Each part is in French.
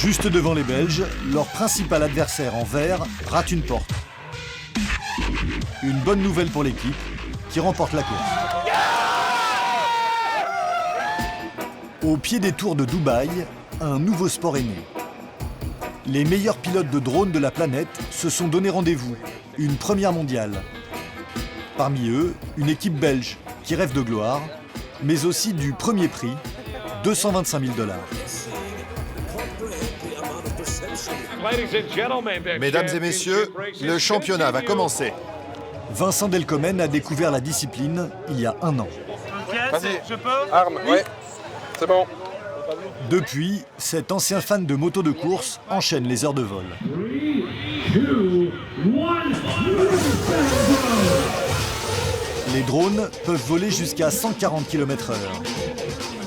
Juste devant les Belges, leur principal adversaire en vert rate une porte. Une bonne nouvelle pour l'équipe qui remporte la course. Au pied des tours de Dubaï, un nouveau sport est né. Les meilleurs pilotes de drones de la planète se sont donné rendez-vous, une première mondiale. Parmi eux, une équipe belge qui rêve de gloire, mais aussi du premier prix, 225 000 $. Mesdames et messieurs, le championnat va commencer. Vincent Delcomen a découvert la discipline il y a un an. Vas-y, je peux. Arme, ouais, c'est bon. Depuis, cet ancien fan de moto de course enchaîne les heures de vol. 3, 2, 1. Les drones peuvent voler jusqu'à 140 km/h.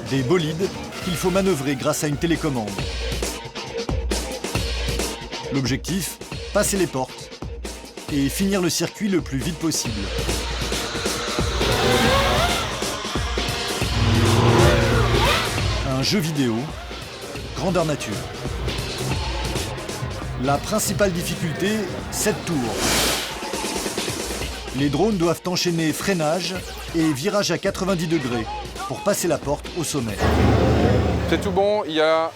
Des bolides qu'il faut manœuvrer grâce à une télécommande. L'objectif, passer les portes et finir le circuit le plus vite possible. Un jeu vidéo, grandeur nature. La principale difficulté, 7 tours. Les drones doivent enchaîner freinage et virage à 90 degrés pour passer la porte au sommet. C'est tout bon, il y a...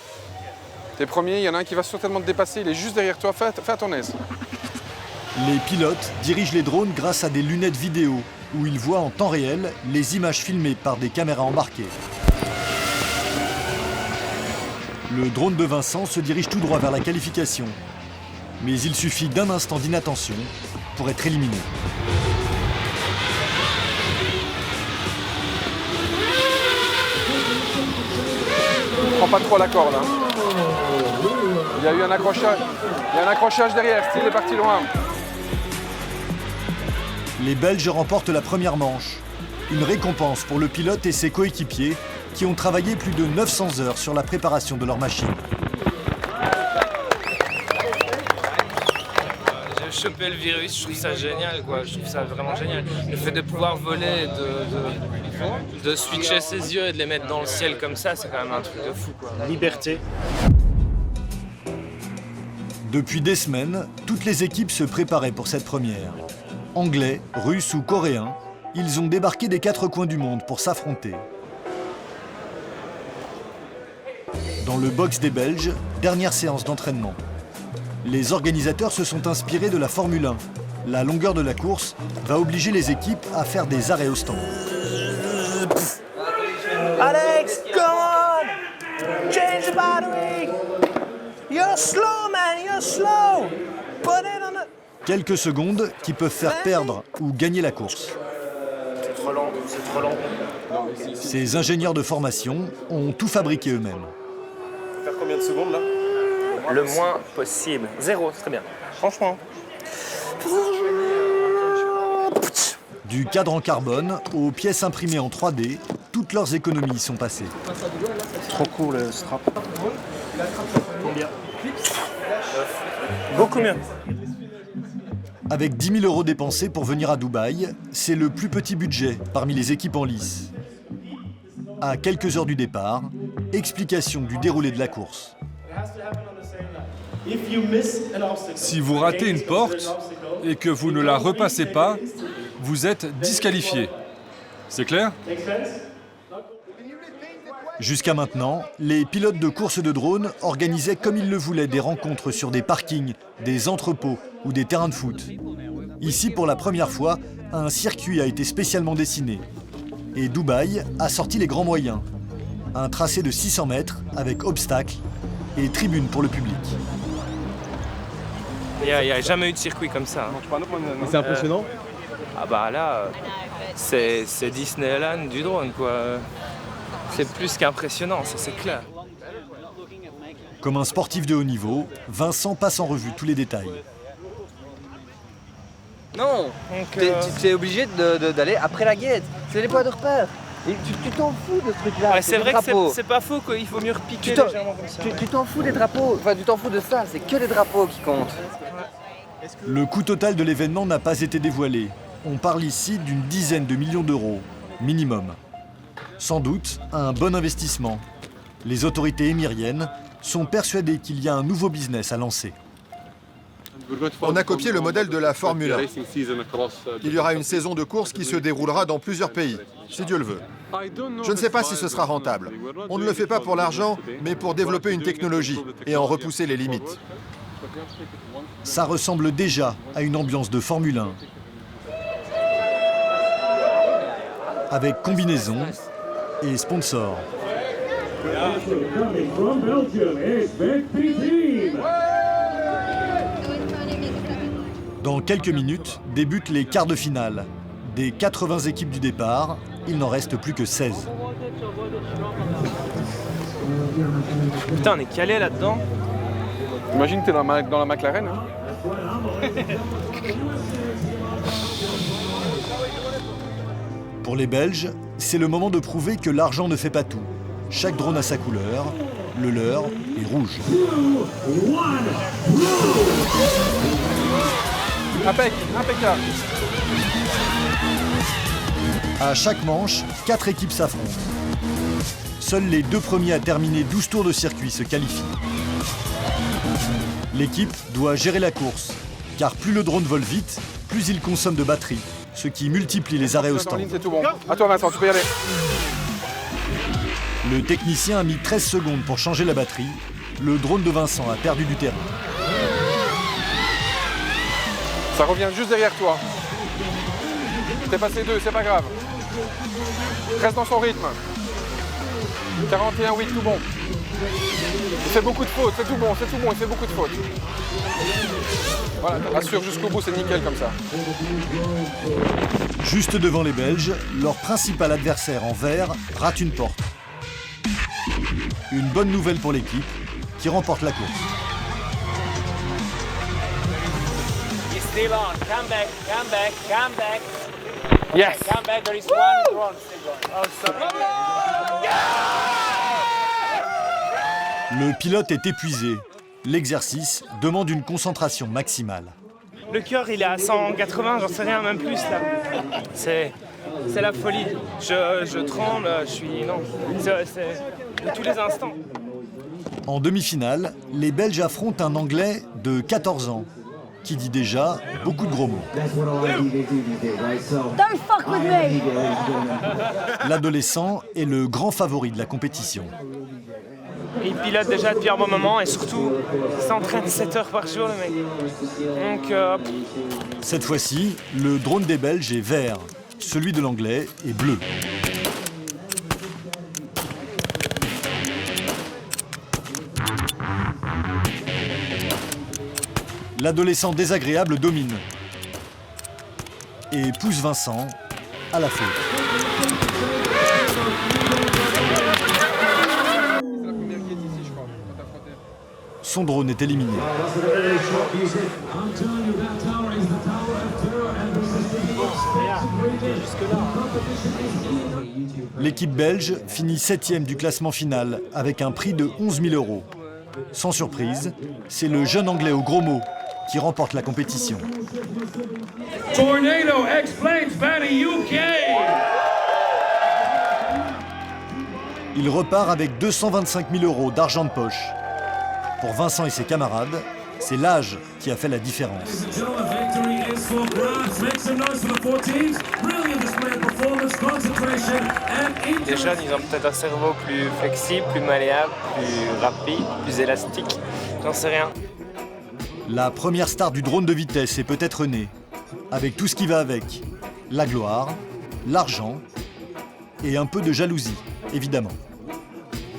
T'es premier, il y en a un qui va certainement te dépasser, il est juste derrière toi, fais à ton aise. Les pilotes dirigent les drones grâce à des lunettes vidéo où ils voient en temps réel les images filmées par des caméras embarquées. Le drone de Vincent se dirige tout droit vers la qualification. Mais il suffit d'un instant d'inattention pour être éliminé. Prends pas trop la corde. Hein. Il y a eu un accrochage. Il y a un accrochage derrière, il est parti loin. Les Belges remportent la première manche. Une récompense pour le pilote et ses coéquipiers qui ont travaillé plus de 900 heures sur la préparation de leur machine. J'ai chopé le virus, je trouve ça génial, quoi. Je trouve ça vraiment génial. Le fait de pouvoir voler, de switcher ses yeux et de les mettre dans le ciel comme ça, c'est quand même un truc de fou, quoi. La liberté. Depuis des semaines, toutes les équipes se préparaient pour cette première. Anglais, Russes ou Coréens, ils ont débarqué des 4 coins du monde pour s'affronter. Dans le box des Belges, dernière séance d'entraînement. Les organisateurs se sont inspirés de la Formule 1. La longueur de la course va obliger les équipes à faire des arrêts au stand. Alex, come on! Change the battery! You're slow, man, you're slow! Put it on the... Quelques secondes qui peuvent faire perdre ou gagner la course. C'est trop lent, c'est trop lent. Ces ingénieurs de formation ont tout fabriqué eux-mêmes. Faire combien de secondes là? Le moins possible. 0, c'est très bien. Franchement. Du cadre en carbone aux pièces imprimées en 3D, toutes leurs économies sont passées. Trop cool le strap. Combien? Beaucoup mieux. Avec 10 000 € dépensés pour venir à Dubaï, c'est le plus petit budget parmi les équipes en lice. À quelques heures du départ, explication du déroulé de la course. Si vous ratez une porte et que vous ne la repassez pas, vous êtes disqualifié. C'est clair ? Jusqu'à maintenant, les pilotes de courses de drones organisaient comme ils le voulaient des rencontres sur des parkings, des entrepôts ou des terrains de foot. Ici, pour la première fois, un circuit a été spécialement dessiné. Et Dubaï a sorti les grands moyens. Un tracé de 600 mètres avec obstacles et tribunes pour le public. Il n'y a jamais eu de circuit comme ça. Hein. C'est impressionnant. Ah bah là, c'est Disneyland du drone, quoi. C'est plus qu'impressionnant, ça c'est clair. Comme un sportif de haut niveau, Vincent passe en revue tous les détails. Non, tu es obligé d'aller après la guette. C'est les points de repère. Et tu t'en fous de ce truc-là. Ouais, c'est vrai que c'est pas faux, quoi. Il faut mieux repiquer légèrement comme ça. Tu t'en fous des drapeaux. Enfin, tu t'en fous de ça. C'est que les drapeaux qui comptent. Le coût total de l'événement n'a pas été dévoilé. On parle ici d'une dizaine de millions d'euros, minimum. Sans doute un bon investissement. Les autorités émiriennes sont persuadés qu'il y a un nouveau business à lancer. On a copié le modèle de la Formule 1. Il y aura une saison de course qui se déroulera dans plusieurs pays, si Dieu le veut. Je ne sais pas si ce sera rentable. On ne le fait pas pour l'argent, mais pour développer une technologie et en repousser les limites. Ça ressemble déjà à une ambiance de Formule 1. Avec combinaison et sponsors. Coming from Belgium, it's Bentley Team. Dans quelques minutes, débutent les quarts de finale. Des 80 équipes du départ, il n'en reste plus que 16. Putain, on est calé là-dedans. Imagine que t'es dans la McLaren. Hein. Pour les Belges, c'est le moment de prouver que l'argent ne fait pas tout. Chaque drone a sa couleur, le leur est rouge. Impeccable. À chaque manche, 4 équipes s'affrontent. Seuls les 2 premiers à terminer 12 tours de circuit se qualifient. L'équipe doit gérer la course, car plus le drone vole vite, plus il consomme de batterie, ce qui multiplie les arrêts au stand. C'est tout bon. À toi Vincent, tu peux y aller. Le technicien a mis 13 secondes pour changer la batterie. Le drone de Vincent a perdu du terrain. Ça revient juste derrière toi. T'es passé 2, c'est pas grave. Reste dans son rythme. 41, oui, tout bon. Il fait beaucoup de fautes, c'est tout bon, il fait beaucoup de fautes. Voilà, rassure jusqu'au bout, c'est nickel comme ça. Juste devant les Belges, leur principal adversaire en vert rate une porte. Une bonne nouvelle pour l'équipe, qui remporte la course. Still on. Come back, come back, come back. Yes. Come back, there is one drone still going. Oh, sorry. Le pilote est épuisé. L'exercice demande une concentration maximale. Le cœur, il est à 180, j'en sais rien, même plus là. C'est la folie. Je tremble, je suis... Non, c'est de tous les instants. En demi-finale, les Belges affrontent un Anglais de 14 ans, qui dit déjà beaucoup de gros mots. Don't fuck with me. L'adolescent est le grand favori de la compétition. Il pilote déjà depuis un bon moment et surtout, il s'entraîne 7 heures par jour, le mec. Donc, Cette fois-ci, le drone des Belges est vert, celui de l'Anglais est bleu. L'adolescent désagréable domine et pousse Vincent à la faute. Son drone est éliminé. L'équipe belge finit 7e du classement final avec un prix de 11 000 €. Sans surprise, c'est le jeune Anglais aux gros mots qui remporte la compétition. Tornado X-Planes Batty UK. Il repart avec 225 000 € d'argent de poche. Pour Vincent et ses camarades, c'est l'âge qui a fait la différence. les jeunes, ils ont peut-être un cerveau plus flexible, plus malléable, plus rapide, plus élastique. J'en sais rien. La première star du drone de vitesse est peut-être née, avec tout ce qui va avec. La gloire, l'argent et un peu de jalousie, évidemment.